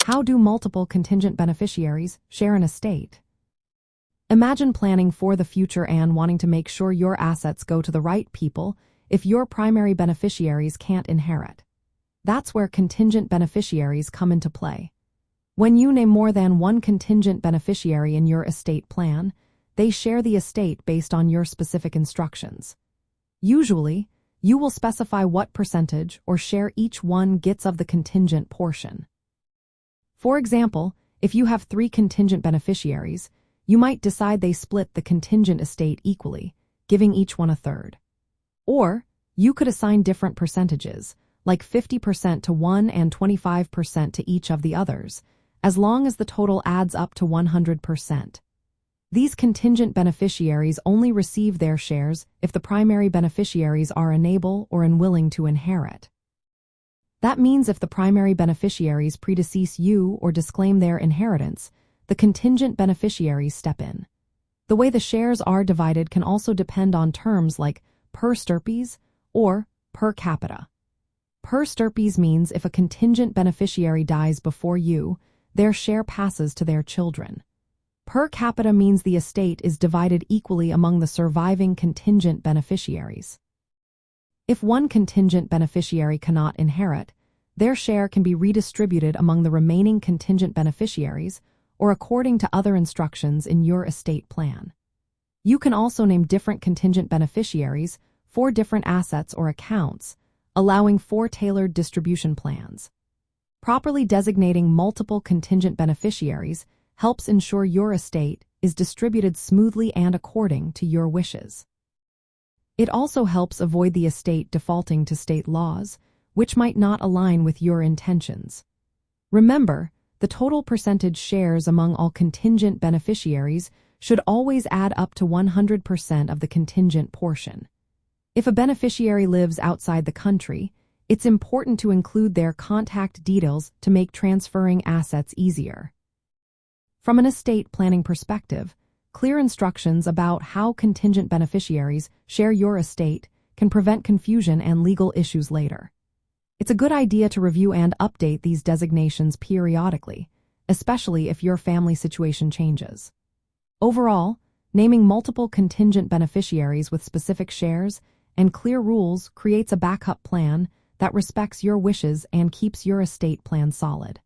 How do multiple contingent beneficiaries share an estate? Imagine planning for the future and wanting to make sure your assets go to the right people if your primary beneficiaries can't inherit. That's where contingent beneficiaries come into play. When you name more than one contingent beneficiary in your estate plan, they share the estate based on your specific instructions. Usually, you will specify what percentage or share each one gets of the contingent portion. For example, if you have 3 contingent beneficiaries, you might decide they split the contingent estate equally, giving each one a third. Or, you could assign different percentages, like 50% to one and 25% to each of the others, as long as the total adds up to 100%. These contingent beneficiaries only receive their shares if the primary beneficiaries are unable or unwilling to inherit. That means if the primary beneficiaries predecease you or disclaim their inheritance, the contingent beneficiaries step in. The way the shares are divided can also depend on terms like per stirpes or per capita. Per stirpes means if a contingent beneficiary dies before you, their share passes to their children. Per capita means the estate is divided equally among the surviving contingent beneficiaries. If one contingent beneficiary cannot inherit, their share can be redistributed among the remaining contingent beneficiaries or according to other instructions in your estate plan. You can also name different contingent beneficiaries for different assets or accounts, allowing for tailored distribution plans. Properly designating multiple contingent beneficiaries helps ensure your estate is distributed smoothly and according to your wishes. It also helps avoid the estate defaulting to state laws, which might not align with your intentions. Remember, the total percentage shares among all contingent beneficiaries should always add up to 100% of the contingent portion. If a beneficiary lives outside the country, it's important to include their contact details to make transferring assets easier. From an estate planning perspective, clear instructions about how contingent beneficiaries share your estate can prevent confusion and legal issues later. It's a good idea to review and update these designations periodically, especially if your family situation changes. Overall, naming multiple contingent beneficiaries with specific shares and clear rules creates a backup plan that respects your wishes and keeps your estate plan solid.